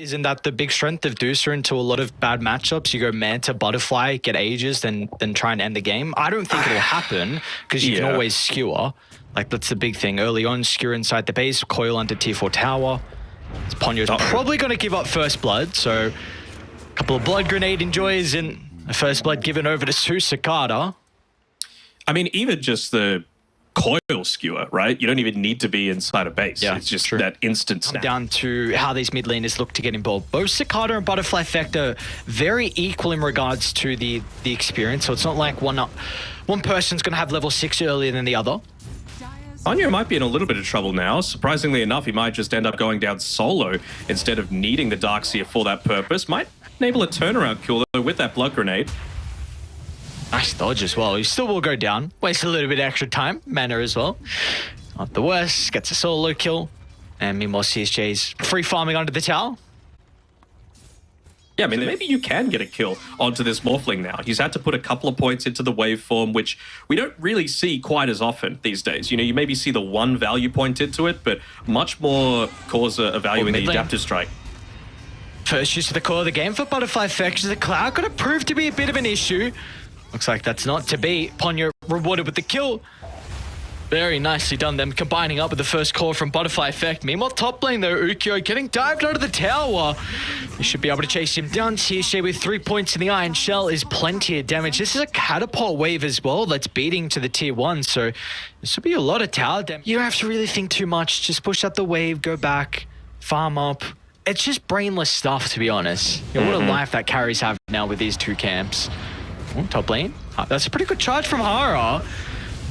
Isn't that the big strength of Deucer into a lot of bad matchups? You go Manta, Butterfly, get Aegis, then try and end the game. I don't think it'll happen because you can always skewer. Like, that's the big thing. Early on, skewer inside the base, coil onto tier 4 tower. Ponyo's probably going to give up first blood, so a couple of blood grenade enjoys and a first blood given over to Cicada. I mean, even just the coil skewer, right? You don't even need to be inside a base. Yeah, it's just that instant snap. Down to how these mid laners look to get involved. Both Cicada and Butterfly Effect are very equal in regards to the experience, so it's not like one person's going to have level 6 earlier than the other. Ponyo might be in a little bit of trouble now. Surprisingly enough, he might just end up going down solo instead of needing the Darkseer for that purpose. Might enable a turnaround kill though with that blood grenade. Nice dodge as well. He still will go down. Waste a little bit of extra time. Mana as well. Not the worst. Gets a solo kill. And meanwhile, CSJ's free farming under the tower. Yeah, I mean, maybe you can get a kill onto this Morphling now. He's had to put a couple of points into the waveform, which we don't really see quite as often these days. You know, you maybe see the one value point into it, but much more cause a value in the adaptive strike. First use of the core of the game for Butterfly Effect. The Cloud going to prove to be a bit of an issue. Looks like that's not to be. Ponyo rewarded with the kill. Very nicely done, them combining up with the first core from Butterfly Effect. Meanwhile, top lane though, Ukyo getting dived out of the tower. You should be able to chase him down. TSJ with 3 points in the Iron Shell is plenty of damage. This is a catapult wave as well that's beating to the tier 1, so this will be a lot of tower damage. You don't have to really think too much. Just push out the wave, go back, farm up. It's just brainless stuff, to be honest. You know, what a life that carries have now with these two camps. Oh, top lane. That's a pretty good charge from Hara.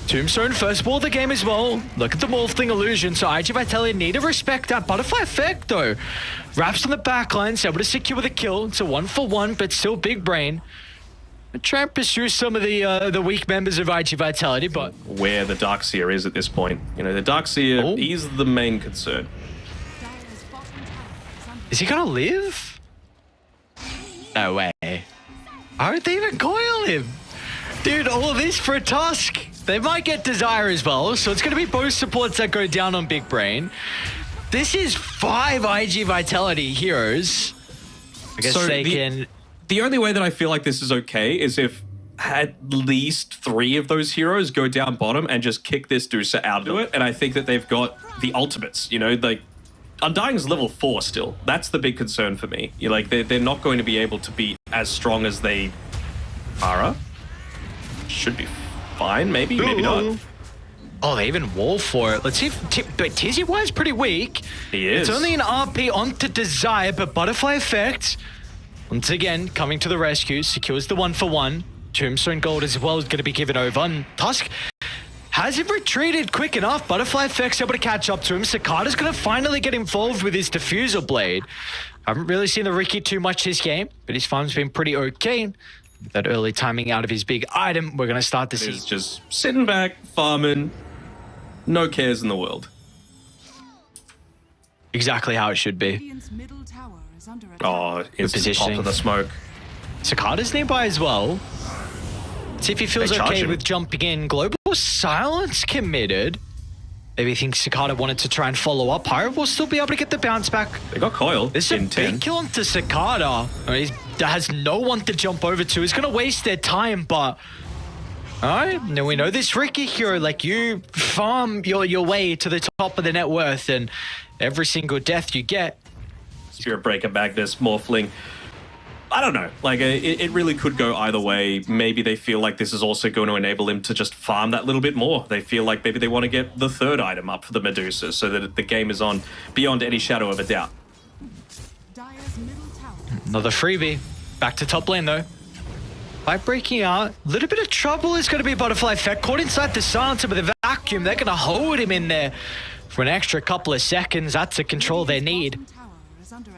Tombstone first ball of the game as well. Look at the Morphling illusion. So iG.Vitality need to respect that Butterfly Effect though. Wraps on the backline, so able to secure the kill. It's a 1-for-1, but still big brain. Try and pursue some of the weak members of iG.Vitality, but where the Darkseer is at this point. You know, the Darkseer is the main concern. Is he gonna live? No way. Why would they even coil him? Dude, all of this for a Tusk. They might get Desire as well, so it's going to be both supports that go down on Big Brain. This is 5 iG.Vitality heroes. I guess so they can... The only way that I feel like this is okay is if at least 3 of those heroes go down bottom and just kick this Deucer out of it. And I think that they've got the ultimates, you know, like... Undying's level 4 still. That's the big concern for me. You're like, they're not going to be able to be as strong as they are. Should be fine, maybe not. Oh, they even wall for it. Let's see if... But TZY is pretty weak. He is. It's only an RP onto Desire, but Butterfly Effect, once again, coming to the rescue, secures the 1-for-1. Tombstone Gold as well is going to be given over. And Tusk hasn't retreated quick enough. Butterfly Effect's able to catch up to him. Cicada's going to finally get involved with his Diffuser Blade. I haven't really seen the Riki too much this game, but his farm's been pretty okay. That early timing out of his big item, we're going to start to see. He's just sitting back, farming, no cares in the world. Exactly how it should be. Oh, instant pop to the smoke. Cicada's nearby as well. See if he feels okay with jumping in. Global Silence committed. Maybe thinks Cicada wanted to try and follow up. Pyro will still be able to get the bounce back. They got Coil. This is a big kill onto Cicada. I mean, he has no one to jump over to. He's going to waste their time, but... Alright, now we know this Riki hero, like you farm your way to the top of the net worth, and every single death you get... Spirit Breaker Magnus, Morphling. I don't know. Like, it really could go either way. Maybe they feel like this is also going to enable him to just farm that little bit more. They feel like maybe they want to get the 3rd item up for the Medusa so that the game is on beyond any shadow of a doubt. Another freebie. Back to top lane, though. By breaking out, a little bit of trouble is going to be Butterfly Effect. Caught inside the silencer with a vacuum. They're going to hold him in there for an extra couple of seconds. That's the control they need.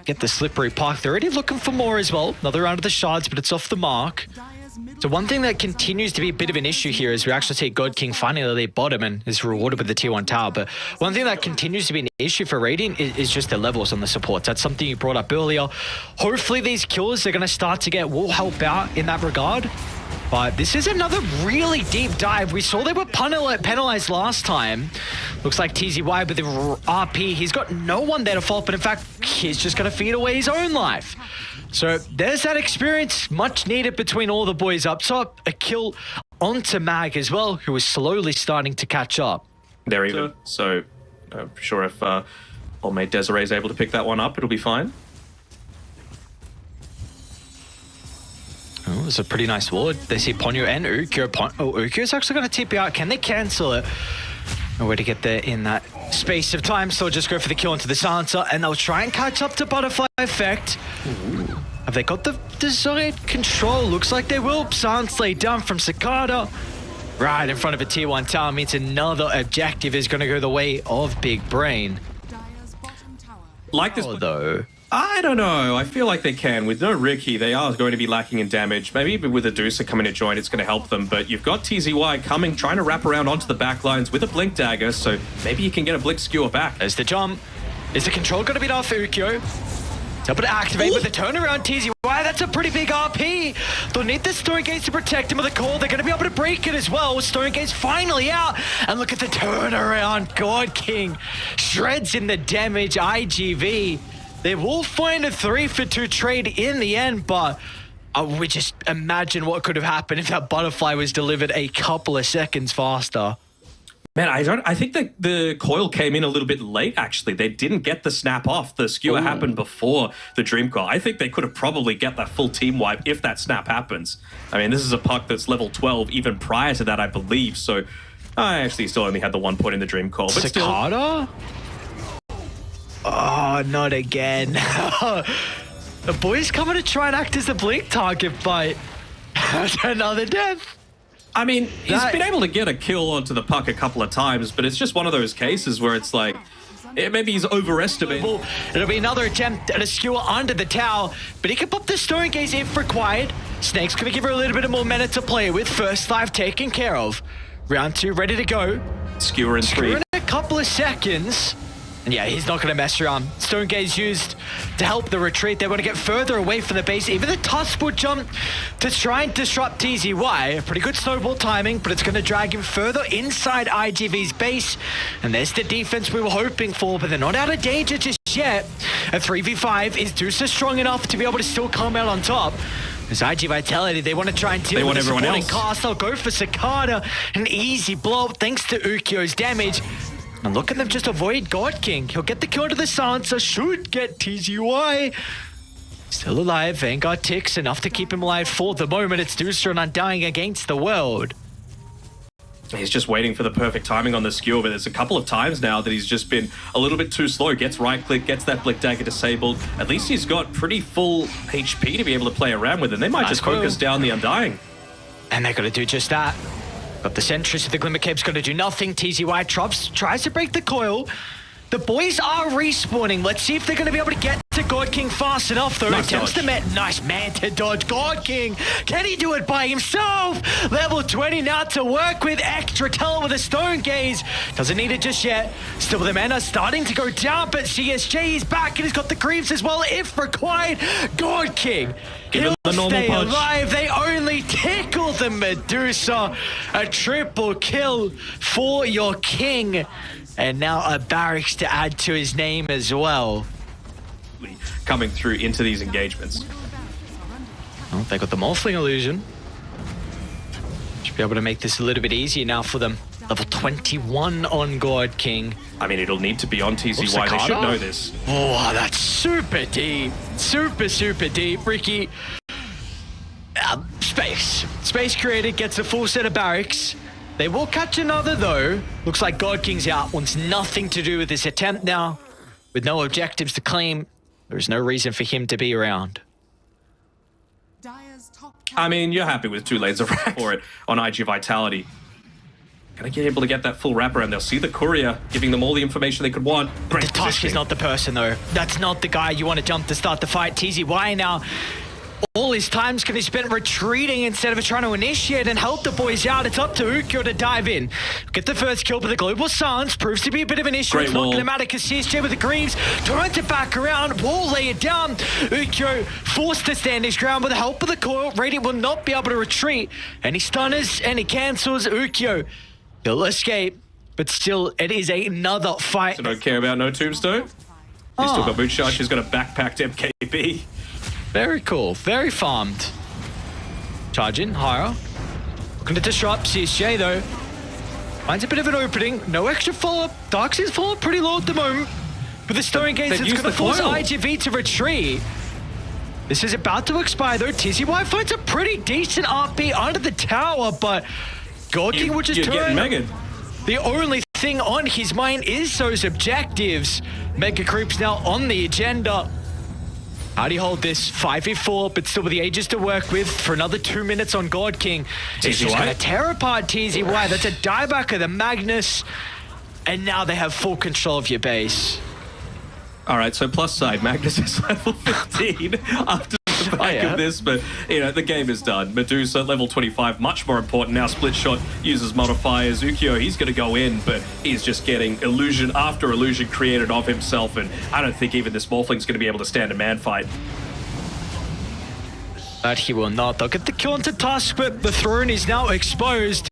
Get the slippery park. They're already looking for more as well. Another round of the shards, but it's off the mark. So one thing that continues to be a bit of an issue here is we actually see God King finally lead bottom and is rewarded with the tier 1 tower. But one thing that continues to be an issue for Radiant is just their levels on the supports. That's something you brought up earlier. Hopefully these kills they're going to start to get will help out in that regard. But this is another really deep dive. We saw they were penalized last time. Looks like TZY with the RP, he's got no one there to fault, but in fact, he's just going to feed away his own life. So there's that experience much needed between all the boys up top. A kill onto Mag as well, who is slowly starting to catch up. They're even. So I'm sure if old mate Desiree is able to pick that one up, it'll be fine. Oh, it's a pretty nice ward. They see Ponyo and Ukyo. Ukyo's actually going to TP out. Can they cancel it? No way to get there in that space of time, so just go for the kill into the silencer, and they'll try and catch up to Butterfly Effect. Ooh. Have they got the desired control? Looks like they will. Silence laid down from Cicada. Right in front of a tier 1 tower means another objective is going to go the way of Big Brain. Like this, though. I don't know. I feel like they can. With no Ricky, they are going to be lacking in damage. Maybe with a Deucer coming to join, it's going to help them. But you've got TZY coming, trying to wrap around onto the back lines with a Blink Dagger, so maybe you can get a Blink Skewer back. There's the jump. Is the control going to be off Ukyo? It's able to activate with the turnaround TZY. That's a pretty big RP. They'll need the Stone Gaze to protect him with a call. They're going to be able to break it as well. Stone Gaze finally out. And look at the turnaround. God King shreds in the damage. iG.V. They will find a 3-for-2 trade in the end, but we just imagine what could have happened if that Butterfly was delivered a couple of seconds faster. Man, I think that the coil came in a little bit late, actually. They didn't get the snap off. The skewer happened before the Dream Coil. I think they could have probably get that full team wipe if that snap happens. I mean, this is a puck that's level 12 even prior to that, I believe. So I actually still only had the 1 point in the Dream Coil. But Cicada? Oh, not again. The boys coming to try and act as the Blink target, but another death. I mean, he's been able to get a kill onto the puck a couple of times, but it's just one of those cases where it's like, maybe he's overestimating. It'll be another attempt at a skewer under the tower, but he can pop the Stone Gaze if required. Snake's going to give her a little bit of more mana to play with. First life taken care of. Round 2 ready to go. Skewer in 3. Skewer in a couple of seconds. And yeah, he's not going to mess around. Stone Gaze used to help the retreat. They want to get further away from the base. Even the Tusk will jump to try and disrupt TZY. Pretty good snowball timing, but it's going to drag him further inside iG.V's base. And there's the defense we were hoping for, but they're not out of danger just yet. A 3v5 is Deucer strong enough to be able to still come out on top. As iG.Vitality, they want to try and deal with everyone else. Cast. They'll go for Cicada. An easy blow thanks to Ukyo's damage. And look at them just avoid God King. He'll get the kill to the silencer, should get TZY. Still alive, Vanguard ticks, enough to keep him alive for the moment. It's Deucer and Undying against the world. He's just waiting for the perfect timing on the skewer, but there's a couple of times now that he's just been a little bit too slow. Gets right click, gets that Blink Dagger disabled. At least he's got pretty full HP to be able to play around with, and they might just focus down the Undying. And they're going to do just that. But the Sentries with the Glimmer Cape's going to do nothing. TZY tries to break the coil. The boys are respawning. Let's see if they're going to be able to get to God King fast enough, though. Nice Attempts to nice man to dodge God King. Can he do it by himself? Level 20 now to work with. Extra talent with a Stone Gaze. Doesn't need it just yet. Still, the mana starting to go down, but CSJ is back and he's got the creeps as well if required. God King. He'll stay alive. They only tickle the Medusa. A triple kill for your king. And now a barracks to add to his name as well. Coming through into these engagements. Oh, they got the Morphling illusion. Should be able to make this a little bit easier now for them. Level 21 on God King. I mean, it'll need to be on TZY. They should know this. Oh, that's super deep. Super deep. Ricky. Space created gets a full set of barracks. They will catch another, though. Looks like God King's out. Wants nothing to do with this attempt now. With no objectives to claim, there's no reason for him to be around. I mean, you're happy with 2 lanes of wrap for it on iG.Vitality. Gonna get able to get that full wraparound. They'll see the courier, giving them all the information they could want. Great Tusk is not the person, though. That's not the guy you want to jump to start the fight. TZY now all his time's going to be spent retreating instead of trying to initiate and help the boys out. It's up to Ukyo to dive in. Get the first kill, but the global silence proves to be a bit of an issue. Great it's not wall. going to matter because CSJ with the Greaves trying to back around. Wall lay it down. Ukyo forced to stand his ground with the help of the coil. Radiant will not be able to retreat. And he stunners and he cancels. Ukyo, he'll escape. But still, it is another fight. So don't care about no tombstone. He's still got Moonshine. She's got a backpacked MKB. Very cool. Very farmed. Charge in, higher. Looking to disrupt CSJ though. Finds a bit of an opening. No extra follow-up. Darkseid's falling pretty low at the moment. But the Stone Gates is going to force iG.V to retreat. This is about to expire though. TZY finds a pretty decent RP under the tower, but God King will just turn. Megan. The only thing on his mind is those objectives. Mega Creep's now on the agenda. How do you hold this? 5v4, but still with the Aegis to work with for another 2 minutes on God King. It's just going to tear apart TZY. That's a dieback of the Magnus. And now they have full control of your base. All right, so plus side, Magnus is level 15 after the back of this, but you know, the game is done. Medusa, level 25, much more important now. Split Shot uses modifiers. Ukyo, he's going to go in, but he's just getting illusion after illusion created of himself, and I don't think even this Morphling's going to be able to stand a man fight. But he will not. They'll get the kill onto Tusk, but the throne is now exposed.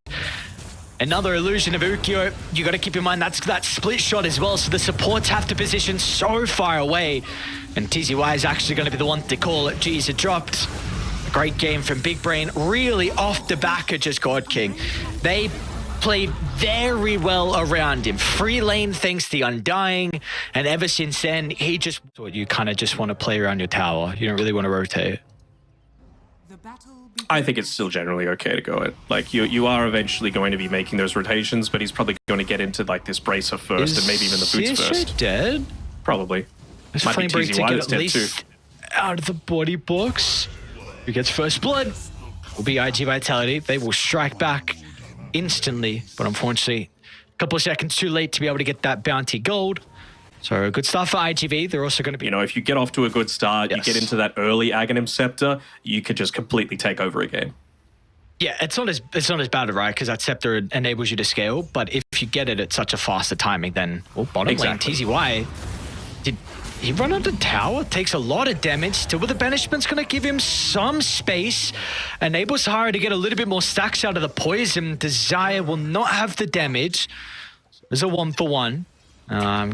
Another illusion of Ukyo. You got to keep in mind that's that split shot as well, so the supports have to position so far away. And TZY is actually going to be the one to call it. Jeez, it dropped. A great game from Big Brain, really off the back of just God King. They played very well around him. Free lane thanks to the Undying, and ever since then, he just... You kind of just want to play around your tower. You don't really want to rotate. I think it's still generally okay to go it. Like, you are eventually going to be making those rotations, but he's probably going to get into like this bracer first and maybe even the boots first. Dead? Probably. It's Might be Flame Break to TZY get that's at dead least too. out of the body box. Who gets first blood will be iG.Vitality. They will strike back instantly, but unfortunately, a couple of seconds too late to be able to get that bounty gold. So good stuff for iG.V. They're also going to be... You know, if you get off to a good start, you get into that early Aghanim Scepter, you could just completely take over a game. Yeah, it's not as bad, right? Because that Scepter enables you to scale, but if you get it at such a faster timing, then bottom lane, TZY, did he run under tower? Takes a lot of damage. Still with the banishment's going to give him some space. Enables Sahara to get a little bit more stacks out of the poison. Desire will not have the damage. There's a 1-for-1.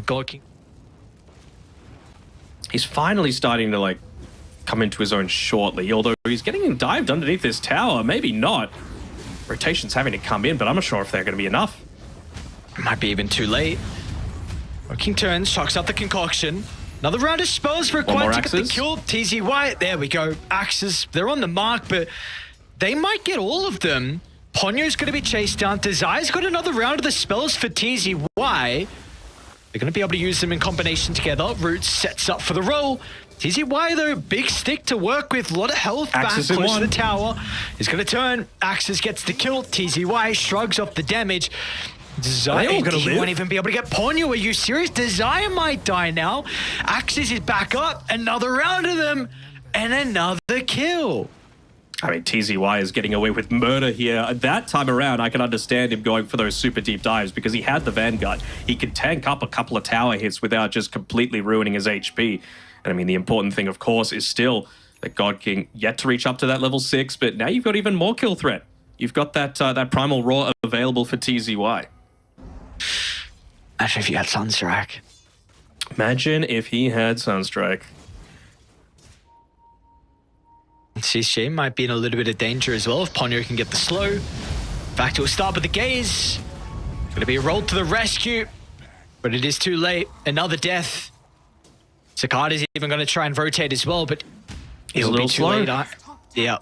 God King. He's finally starting to like come into his own shortly, although he's getting dived underneath this tower. Maybe not. Rotation's having to come in, but I'm not sure if they're going to be enough. Might be even too late. King turns, chucks out the concoction. Another round of spells required to get the kill. TZY, there we go. Axes, they're on the mark, but they might get all of them. Ponyo's going to be chased down. Desire's got another round of the spells for TZY. They're going to be able to use them in combination together. Roots sets up for the roll. TZY though, big stick to work with. A lot of health Axis back close to the tower. He's going to turn. Axis gets the kill. TZY shrugs off the damage. Desire, he won't even be able to get Ponyo. Are you serious? Desire might die now. Axis is back up. Another round of them. And another kill. I mean, TZY is getting away with murder here. That time around, I can understand him going for those super deep dives because he had the Vanguard. He could tank up a couple of tower hits without just completely ruining his HP. And I mean, the important thing, of course, is still that God King yet to reach up to that level 6, but now you've got even more kill threat. You've got that that Primal Roar available for TZY. Imagine if you had Sunstrike. Imagine if he had Sunstrike. CSJ might be in a little bit of danger as well if Ponyo can get the slow. In fact, he'll start with the gaze. Going to be rolled to the rescue, but it is too late. Another death. Cicada's even going to try and rotate as well, but he's a little too slow. late. Yeah.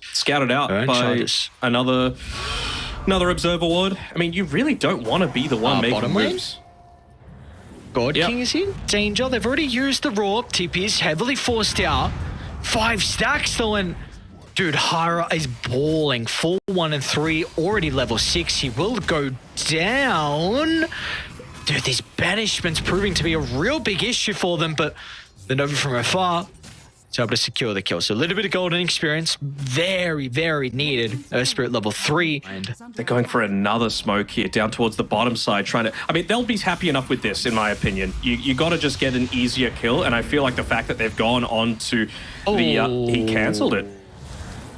Scouted out by another Observer Ward. I mean, you really don't want to be the one making moves. God King is in danger. They've already used the Roar. TP is heavily forced out. 5 stacks though, and dude, Hara is balling. 4, 1, and 3, already level 6. He will go down. Dude, this banishment's proving to be a real big issue for them, but the Nova from afar. to be able to secure the kill. So a little bit of golden experience, very, very needed. Earth Spirit level 3. And They're going for another smoke here down towards the bottom side, trying to... I mean, they'll be happy enough with this, in my opinion. You got to just get an easier kill, and I feel like the fact that they've gone on to the... he cancelled it.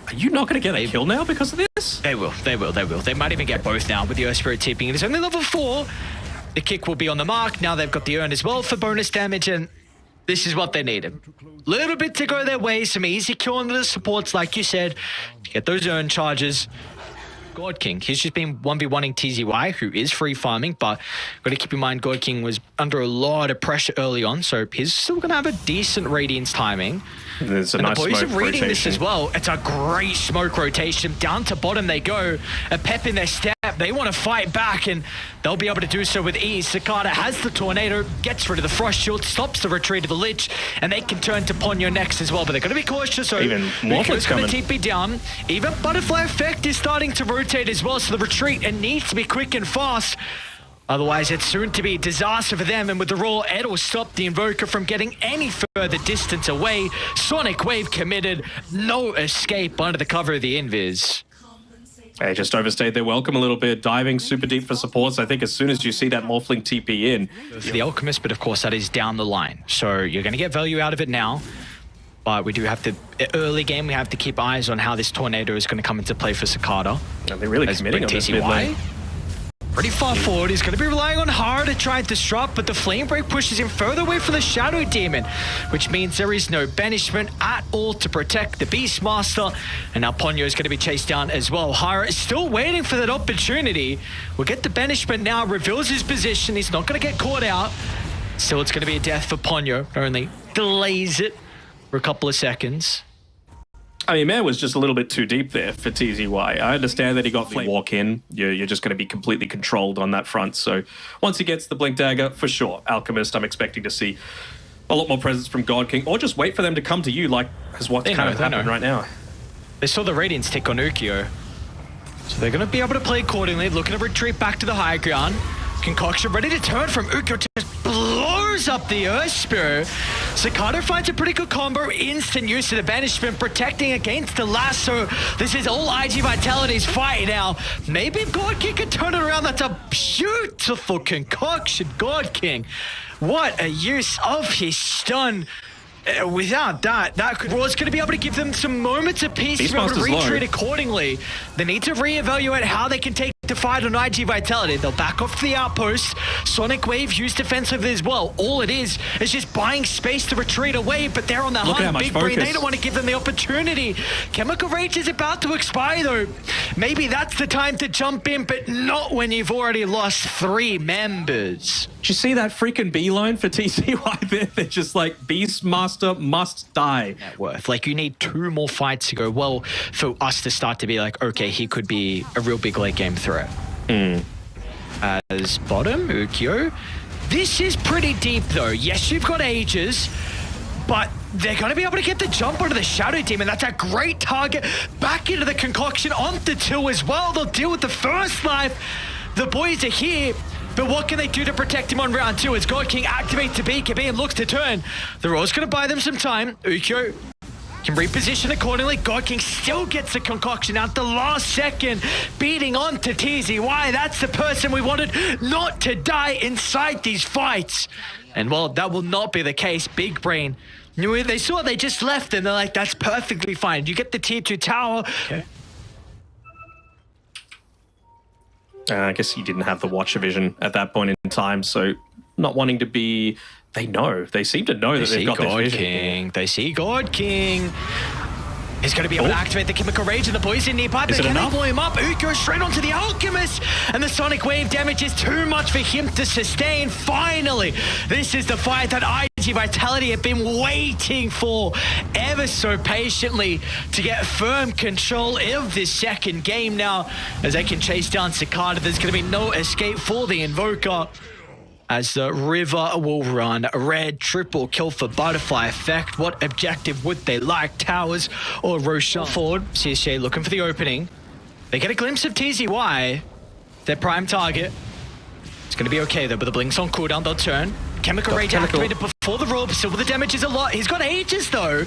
Are you not going to get a kill now because of this? They will. They might even get both now with the Earth Spirit tipping. It is only level 4. The kick will be on the mark. Now they've got the urn as well for bonus damage, and this is what they needed. Little bit to go their way, some easy kill on the supports, like you said, to get those urn charges. God King, he's just been 1v1ing TZY, who is free farming, but got to keep in mind God King was under a lot of pressure early on, so he's still going to have a decent Radiance timing. There's a and nice the boys smoke are reading rotation. this as well. It's a great smoke rotation. Down to bottom they go. A pep in their step. They want to fight back, and they'll be able to do so with ease. Cicada has the Tornado, gets rid of the Frost Shield, stops the retreat of the Lich, and they can turn to Ponyo next as well. But they're going to be cautious. So Even Morphlet's going coming. to TP down. Even Butterfly Effect is starting to rotate as well. So the retreat, it needs to be quick and fast. Otherwise, it's soon to be a disaster for them, and with the roll, it'll stop the Invoker from getting any further distance away. Sonic Wave committed, no escape under the cover of the Invis. They just overstayed their welcome a little bit, diving super deep for supports. I think as soon as you see that Morphling TP in... For the Alchemist, but of course that is down the line. So you're going to get value out of it now. But we do have to, early game, we have to keep eyes on how this Tornado is going to come into play for Cicada. And they're really committing on this mid lane. Pretty far forward. He's going to be relying on Hara to try and disrupt, but the Flame Break pushes him further away from the Shadow Demon, which means there is no banishment at all to protect the Beastmaster. And now Ponyo is going to be chased down as well. Hara is still waiting for that opportunity. We'll get the banishment now, reveals his position. He's not going to get caught out. Still, it's going to be a death for Ponyo. Only delays it for a couple of seconds. I mean, man was just a little bit too deep there for TZY. I understand that he got walk in. You're just going to be completely controlled on that front. So once he gets the Blink Dagger, for sure, Alchemist, I'm expecting to see a lot more presence from God King, or just wait for them to come to you, like is what's kind of happening right now. They saw the Radiance tick on Ukyo, so they're going to be able to play accordingly, looking to retreat back to the high ground. Concoction ready to turn from Ukyo, just blows up the Earth Spirit. Cicada finds a pretty good combo, instant use of the banishment, protecting against the lasso. This is all iG.Vitality's fight now. Maybe if God King can turn it around. That's a beautiful concoction, God King. What a use of his stun. Without that was going to be able to give them some moments of peace to be able to retreat accordingly. They need to reevaluate how they can take the fight on iG.Vitality. They'll back off to the outpost. Sonic Wave used defensively as well. All it is just buying space to retreat away, but they're on the hunt. Big Brain, they don't want to give them the opportunity. Chemical Rage is about to expire though. Maybe that's the time to jump in, but not when you've already lost 3 members. Did you see that freaking beeline for TZY there? They're just like, Beastmaster must die. Net worth. Like, you need 2 more fights to go well for us to start to be like, okay, he could be a real big late game threat. As bottom, Ukyo. This is pretty deep though. Yes, you've got Aegis, but they're going to be able to get the jump onto the Shadow Demon. That's a great target. Back into the concoction, onto 2 as well. They'll deal with the first life. The boys are here. But what can they do to protect him on round 2 as God King activates the BKB and looks to turn? The Royals going to buy them some time. Ukyo can reposition accordingly. God King still gets the concoction out the last second, beating on to TZY. That's the person we wanted not to die inside these fights. And well, that will not be the case. Big Brain, they saw they just left and they're like, that's perfectly fine. You get the tier 2 tower. Okay. I guess he didn't have the Watcher vision at that point in time, so not wanting to be... They know. They seem to know that they've got God this vision. King. They see God King. He's going to be able to activate the Chemical Rage and the poison nearby, but can they blow him up? Ukyo straight onto the Alchemist, and the Sonic Wave damage is too much for him to sustain. Finally, this is the fight that iG.Vitality have been waiting for ever so patiently to get firm control of this second game now. As they can chase down Cicada, there's going to be no escape for the Invoker. As the River will run. Red, triple kill for Butterfly Effect. What objective would they like? Towers or Roshan? Forward, CSJ looking for the opening. They get a glimpse of TZY. Their prime target. It's going to be okay though, but the Blink's on cooldown, they'll turn. Chemical Rage activated before the roll, so the damage is a lot. He's got Aegis though.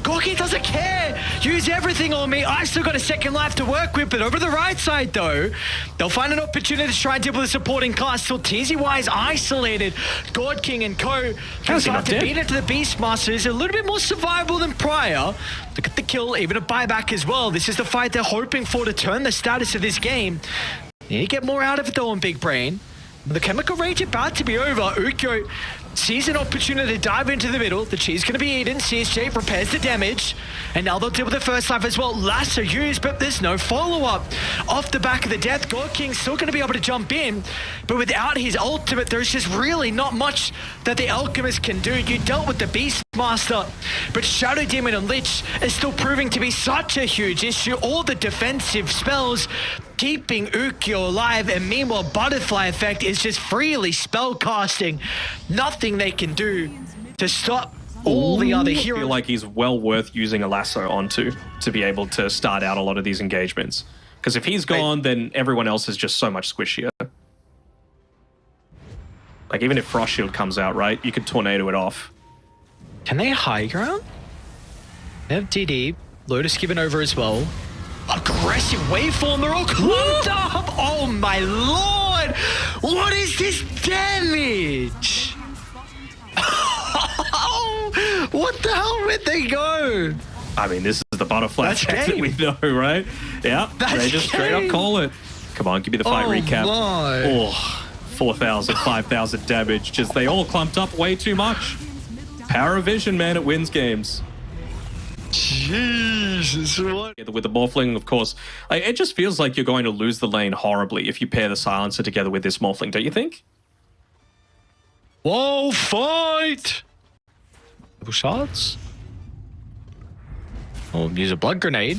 Gorky doesn't care. Use everything on me. I still got a second life to work with, but over the right side, though, they'll find an opportunity to try and deal with the supporting class. Still TZY's isolated. God King and co can start to beat into the Beastmasters. A little bit more survivable than prior. Look at the kill, even a buyback as well. This is the fight they're hoping for to turn the status of this game. Need to get more out of it, though, on Big Brain. The Chemical Rage about to be over. Ukyo sees an opportunity to dive into the middle. The cheese going to be eaten. CSJ repairs the damage. And now they'll deal with the first life as well. Lasso used, but there's no follow-up. Off the back of the death, God King's still going to be able to jump in. But without his ultimate, there's just really not much that the Alchemist can do. You dealt with the Beastmaster, but Shadow Demon and Lich is still proving to be such a huge issue. All the defensive spells keeping Ukyo alive, and meanwhile Butterfly Effect is just freely spell casting. Nothing they can do to stop all the other heroes. I feel like he's well worth using a lasso onto to be able to start out a lot of these engagements. Because if he's gone, then everyone else is just so much squishier. Like even if Frost Shield comes out, right, you could tornado it off. Can they high ground? They have DD, Lotus given over as well. Aggressive waveform, they're all clumped up! Oh my lord! What is this damage? What the hell, where'd they go? I mean, this is the butterfly effect that we know, right? Yeah, they just straight up call it. Come on, give me the fight recap. My. Oh, 4,000, 5,000 damage. Just they all clumped up way too much. Power of vision, man, it wins games. Jesus, what? With the Morphling, of course, it just feels like you're going to lose the lane horribly if you pair the Silencer together with this Morphling, don't you think? Whoa, fight! Double shots. Oh, use a blood grenade.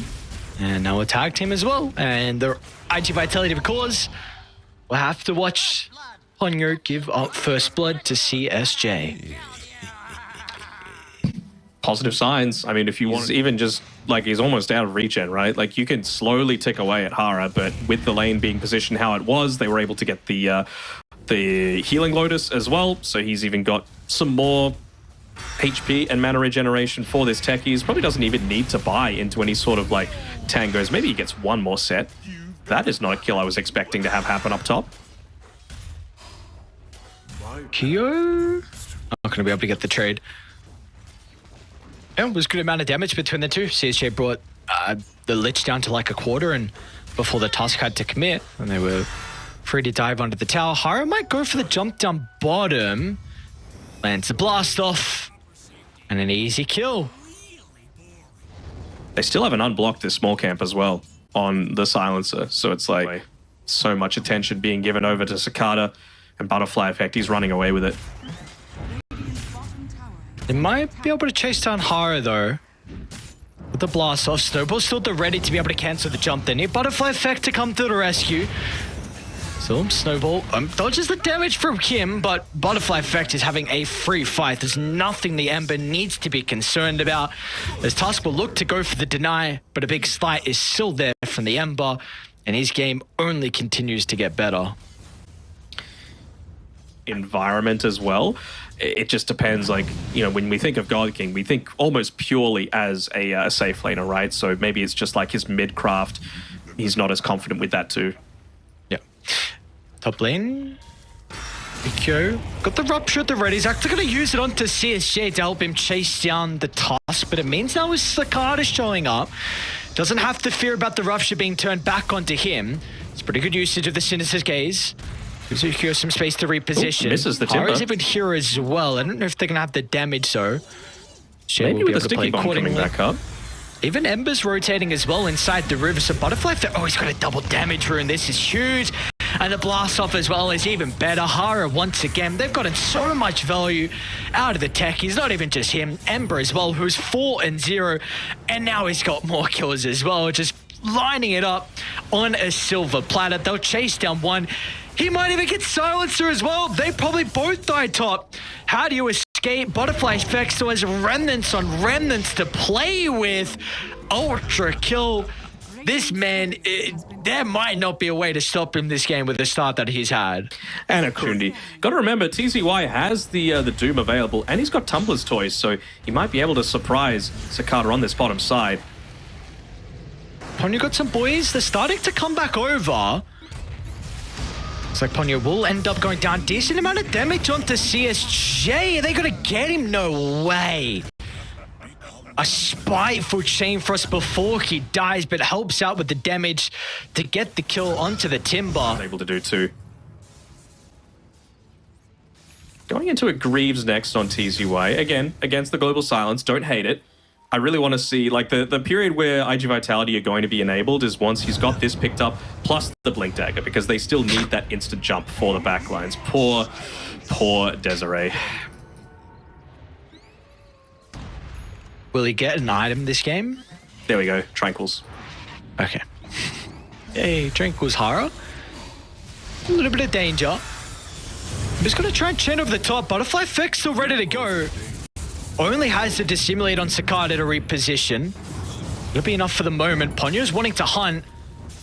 And now a tag team as well. And the iG.Vitality, of course, we'll have to watch Ponyo give up first blood to CSJ. Positive signs. I mean, if you want, even just like he's almost out of regen, right? Like you can slowly tick away at Hara, but with the lane being positioned how it was, they were able to get the healing Lotus as well. So he's even got some more HP and mana regeneration for this techies. Probably doesn't even need to buy into any sort of like tangos. Maybe he gets one more set. That is not a kill I was expecting to have happen up top. Kyo? I'm not going to be able to get the trade. Yeah, it was a good amount of damage between the two. CSJ brought the Lich down to like a quarter, and before the Tusk had to commit, and they were free to dive under the tower. Hara might go for the jump down bottom. Lands the blast off, and an easy kill. They still haven't unblocked this small camp as well on the Silencer, so it's like so much attention being given over to Cicada and Butterfly Effect. He's running away with it. They might be able to chase down Hara though. With the blast off, Snowball's still ready to be able to cancel the jump. They need Butterfly Effect to come to the rescue. So Snowball dodges the damage from Kim, but Butterfly Effect is having a free fight. There's nothing the Ember needs to be concerned about. As Tusk will look to go for the deny, but a big slight is still there from the Ember, and his game only continues to get better. Environment as well. It just depends, like, you know, when we think of God King, we think almost purely as a safe laner, right? So maybe it's just like his mid-craft. He's not as confident with that too. Yeah. Top lane. Ikyo got the Rupture at the ready. He's actually going to use it onto CSJ to help him chase down the Tusk, but it means now his Cicada showing up. Doesn't have to fear about the Rupture being turned back onto him. It's pretty good usage of the Sinister's Gaze. Gives Ukyo some space to reposition. Misses the timber. Hara's even here as well. I don't know if they're going to have the damage, though. Maybe with the sticky bomb coming back up. Even Ember's rotating as well inside the river. So Butterfly, oh, he's got a double damage rune. This is huge. And the blast off as well is even better. Hara, once again, they've gotten so much value out of the tech. He's not even just him. Ember as well, who's 4-0. And now he's got more kills as well. Just lining it up on a silver platter. They'll chase down one. He might even get Silencer as well. They probably both die top. How do you escape? Butterfly Effect still has remnants on remnants to play with. Ultra kill. This man, there might not be a way to stop him this game with the start that he's had. And a Kundi. Got to remember, TZY has the Doom available, and he's got Tumbler's toys, so he might be able to surprise Cicada on this bottom side. Ponyo got some boys. They're starting to come back over. Looks like Ponyo will end up going down. Decent amount of damage onto CSJ. Are they going to get him? No way. A spiteful chain thrust before he dies, but helps out with the damage to get the kill onto the Timber. Able to do too. Going into a Greaves next on TZY. Again, against the Global Silence. Don't hate it. I really want to see, like, the period where iG.Vitality are going to be enabled is once he's got this picked up, plus the Blink Dagger, because they still need that instant jump for the backlines. Poor Desiree. Will he get an item this game? There we go, Tranquils. Okay. Hey, Tranquils Hara. A little bit of danger. I'm just going to try and chain over the top. Butterfly Effect still ready to go. Only has to dissimulate on Cicada to reposition. It'll be enough for the moment. Ponyo's wanting to hunt.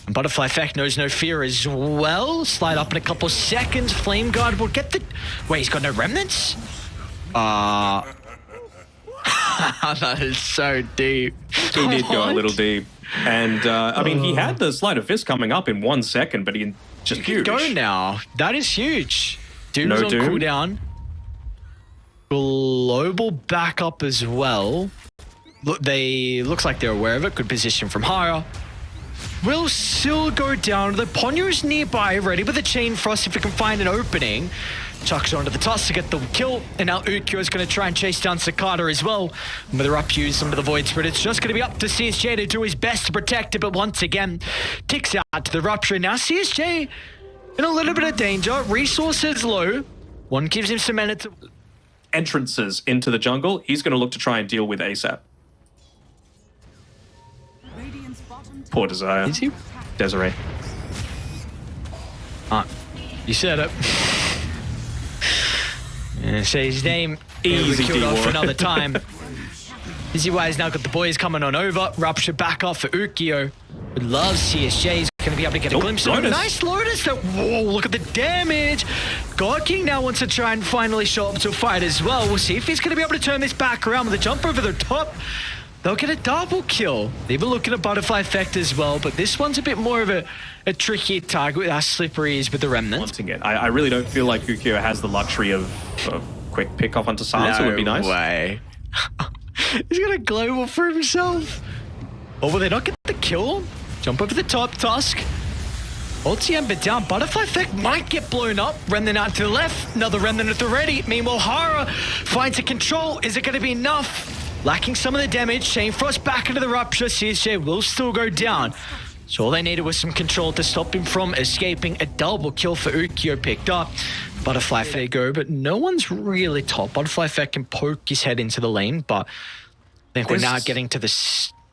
And Butterfly Effect knows no fear as well. Slide up in a couple seconds. Flame Guard will get the... Wait, he's got no remnants? That is so deep. He did go a little deep. And, I mean, he had the Sleight of Fist coming up in 1 second, but he just huge. Go now. That is huge. Doom's No on Doom. cooldown. Global backup as well. Look, looks like they're aware of it. Good position from Hara. Will still go down. The Ponyo's nearby, ready with a chain frost if he can find an opening. Chucks onto the toss to get the kill. And now Ukyo is going to try and chase down Cicada as well. And with her up used under the Void Spirit, it's just going to be up to CSJ to do his best to protect it. But once again, ticks out to the Rupture. Now CSJ in a little bit of danger. Resources low. One gives him some minutes. Entrances into the jungle, he's going to look to try and deal with ASAP. Poor Desire. Is he? Desiree. You said it. Say his name. Easy Killed off D-War. for another time. TZY's now got the boys coming on over. Rupture back off for Ukyo. Would love CSJ. He's going to be able to get a glimpse of it. Lotus. Nice Lotus. Whoa, look at the damage. God King now wants to try and finally show up to a fight as well. We'll see if he's going to be able to turn this back around with a jump over the top. They'll get a double kill. They've been looking at Butterfly Effect as well, but this one's a bit more of a tricky target with how slippery is with the remnants. Wanting it. I really don't feel like Ukyo has the luxury of quick pick off onto Silence. It would be nice. No way. He's got a global for himself. Oh, will they not get the kill? Jump over the top, Tusk. Ulti Ember down. Butterfly Effect might get blown up. Remnant out to the left. Another Remnant at the ready. Meanwhile, Hara finds a control. Is it going to be enough? Lacking some of the damage. Chain Frost back into the Rupture. CSJ will still go down. So all they needed was some control to stop him from escaping. A double kill for Ukyo picked up. Butterfly Effect go, but no one's really top. Butterfly Effect can poke his head into the lane, but I think we're now getting to the...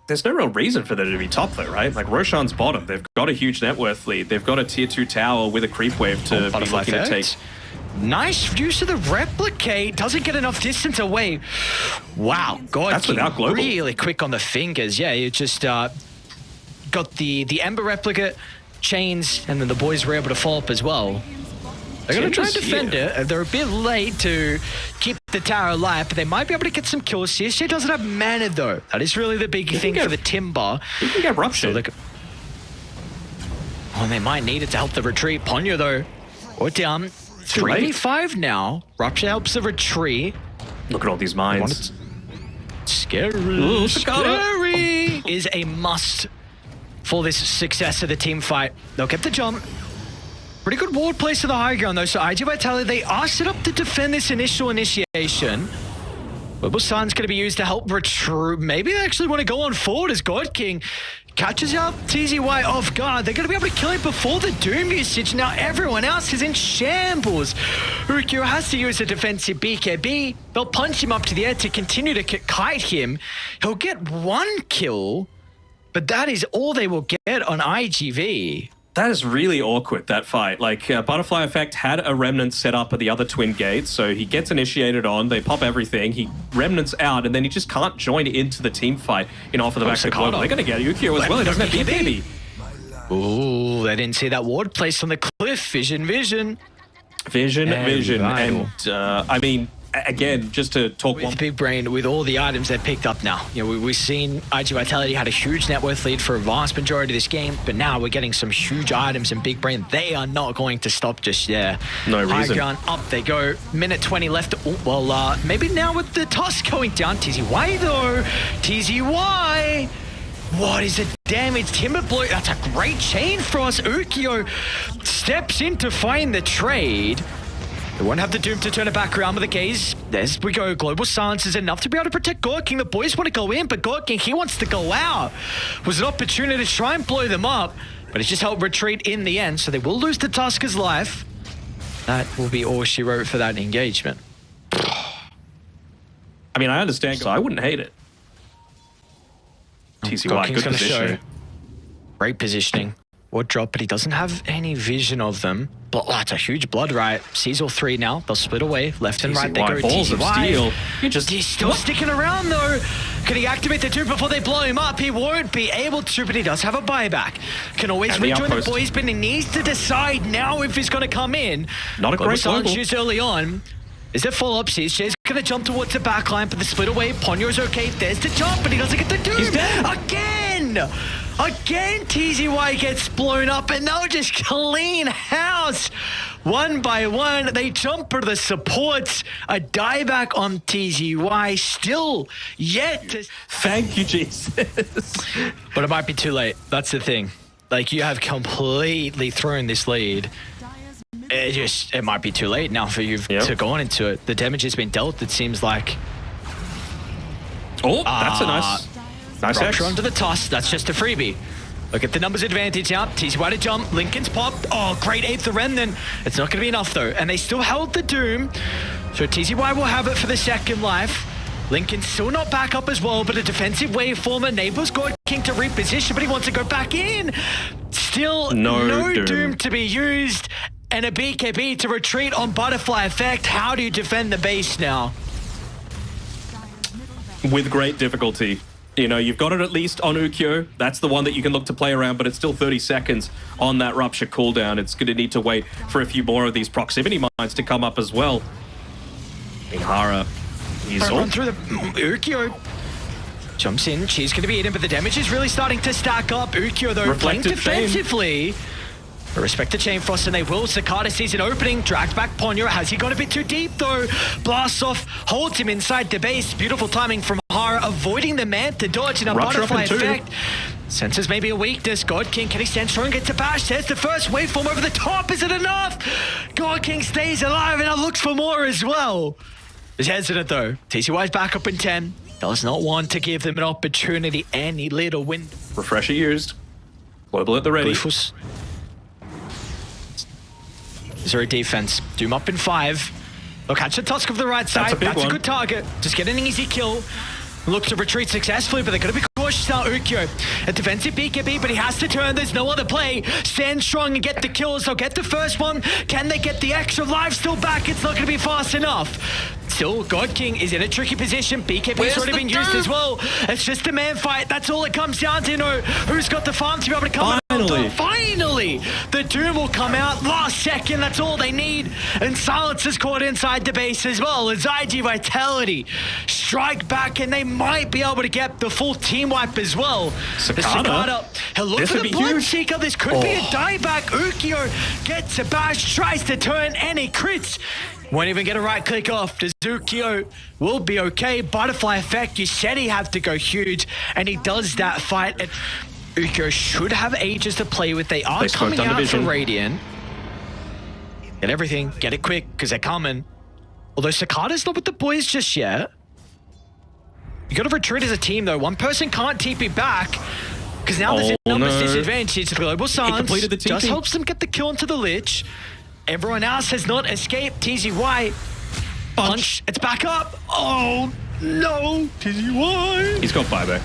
There's no real reason for them to be top though, right? Like Roshan's bottom. They've got a huge net worth lead. They've got a tier 2 tower with a creep wave to be looking to take. Nice use of the replicate. Doesn't get enough distance away. Wow. God, that's without global. Really quick on the fingers. Yeah, you just got the Ember replicate, chains, and then the boys were able to follow up as well. They're going to try and defend it. They're a bit late to keep the tower alive, but they might be able to get some kills. CSJ doesn't have mana, though. That is really the big thing for the Timber. You can get Rupture. So they might need it to help the retreat. Ponyo, though, or down. 3v5 now. Rupture helps the retreat. Look at all these mines. Scary. Ooh, scary is a must for this success of the team fight. They'll get the jump. Pretty good ward place to the high ground, though. So iG.Vitality, they are set up to defend this initial initiation. Global Sun's going to be used to help retreat. Maybe they actually want to go on forward as God King catches up TZY off guard. They're going to be able to kill it before the Doom usage. Now everyone else is in shambles. Ukyo has to use a defensive BKB. They'll punch him up to the air to continue to kite him. He'll get one kill, but that is all they will get on iG.V. That is really awkward, that fight. Like, Butterfly Effect had a Remnant set up at the other twin gate, so he gets initiated on, they pop everything, he Remnants out, and then he just can't join into the team fight, off of the back of the global. They're going to get Ukyo as well, he doesn't have BKB. Ooh, they didn't see that ward placed on the cliff. Vision. Vision. And, I mean, again, just to talk with Big Brain, with all the items they've picked up now. We've seen iG.Vitality had a huge net worth lead for a vast majority of this game, but now we're getting some huge items in Big Brain. They are not going to stop just yet. No reason. High ground, up they go. Minute 20 left. Ooh, well, maybe now with the toss going down. TZY though. TZY. What is the damage? Timber Blow. That's a great chain for us. Ukyo steps in to find the trade. They won't have the Doom to turn it back around with the gaze. There we go. Global Silence is enough to be able to protect God King. The boys want to go in, but God King, he wants to go out. Was an opportunity to try and blow them up, but it's just helped retreat in the end, so they will lose the Tusker's life. That will be all she wrote for that engagement. I mean, I understand, so I wouldn't hate it. TZY, good positioning. Great positioning. Would drop, but he doesn't have any vision of them. But that's a huge blood right. Sees all three now. They'll split away. Left and right they go. Balls of steel. He's still sticking around though. Can he activate the two before they blow him up? He won't be able to, but he does have a buyback. Can always rejoin the boys, but he needs to decide now if he's going to come in. Not a great global used early on. Is there follow-up? Jay's going to jump towards the backline, but the split away. Ponyo's okay. There's the jump, but he doesn't get the doom. He's dead. Again, TZY gets blown up, and they'll just clean house. One by one, they jump for the supports. A dieback on TZY, still yet to... Thank you, Jesus. But it might be too late. That's the thing. Like, you have completely thrown this lead. It might be too late now for you to go on into it. The damage has been dealt, it seems like. Oh, that's a nice Rupture onto the toss. That's just a freebie. Look at the numbers advantage now. TZY to jump. Lincoln's popped. Oh, great 8th Remnant. It's not going to be enough though. And they still held the Doom. So TZY will have it for the second life. Lincoln's still not back up as well, but a defensive waveform enables God King to reposition, but he wants to go back in. Still no Doom to be used. And a BKB to retreat on Butterfly Effect. How do you defend the base now? With great difficulty. You've got it at least on Ukyo. That's the one that you can look to play around, but it's still 30 seconds on that Rupture cooldown. It's going to need to wait for a few more of these proximity mines to come up as well. Mihara, he's run through the Ukyo. Jumps in. She's going to be eaten, but the damage is really starting to stack up. Ukyo, though, playing defensively. Respect the Chain Frost, and they will. Cicada sees an opening, dragged back Ponyo. Has he gone a bit too deep though? Blasts off, holds him inside the base. Beautiful timing from Hara, avoiding the Manta dodge and a Butterfly Effect. Senses maybe a weakness. God King, can he stand strong? Gets a bash. There's the first waveform over the top. Is it enough? God King stays alive and now looks for more as well. He's hesitant though. TZY's back up in 10. Does not want to give them an opportunity. Any little win. Refresher used. Global at the ready. Zero defense. Doom up in 5. They'll catch the Tusk of the right side. That's a good target. Just get an easy kill. Look to retreat successfully, but they're going to be cautious now. Ukyo, a defensive BKB, but he has to turn. There's no other play. Stand strong and get the kills. They'll get the first one. Can they get the extra life still back? It's not going to be fast enough. Still, God King is in a tricky position. BKB's already been used as well. It's just a man fight. That's all it comes down to. Who's got the farm to be able to come out? Finally, the Doom will come out. Last second, that's all they need. And Silence is caught inside the base as well. As iG.Vitality strike back, and they might be able to get the full team wipe as well. Cicada. He'll look for the Bloodseeker. This could be a dieback. Ukyo gets a bash, tries to turn, and he crits. Won't even get a right click off. Ukyo will be okay. Butterfly Effect, you said he had to go huge, and he does that fight. Ukyo should have ages to play with. They are coming out for Radiant. Get everything, get it quick, because they're coming. Although Cicada's not with the boys just yet. You got to retreat as a team, though. One person can't TP back, because now there's a numbers disadvantage. It's Global Silence. Just helps them get the kill into the Lich. Everyone else has not escaped. TZY. Punch. It's back up. Oh, no. TZY. He's got buyback.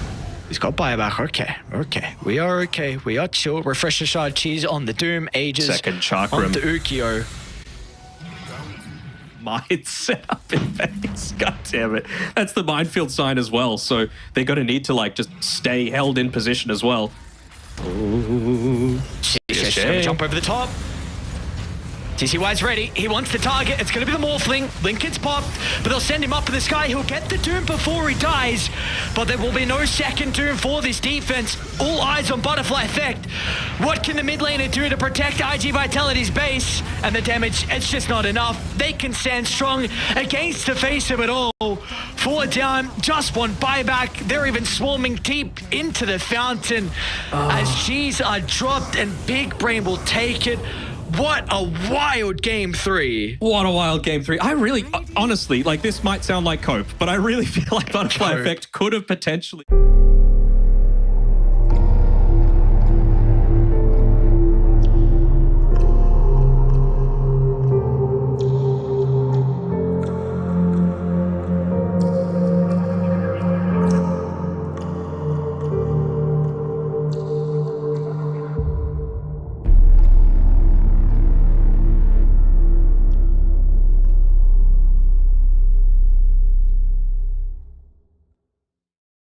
He's got buyback. Okay. We are okay. We are chill. Refresher shard cheese on the Doom. Ages Second chakram. on the Ukio. Mind set up in face. God damn it. That's the minefield sign as well. So they're going to need to like just stay held in position as well. Ooh. Jump over the top. TCY's ready. He wants the target. It's going to be the Morphling. Lincoln's popped, but they'll send him up in the sky. He'll get the Doom before he dies, but there will be no second Doom for this defense. All eyes on Butterfly Effect. What can the mid laner do to protect iG.Vitality's base? And the damage, it's just not enough. They can stand strong against the face of it all. 4 down, just one buyback. They're even swarming deep into the fountain as G's are dropped and Big Brain will take it. What a wild game 3. What a wild game 3. I really, honestly, like this might sound like cope, but I really feel like Butterfly Effect could have potentially...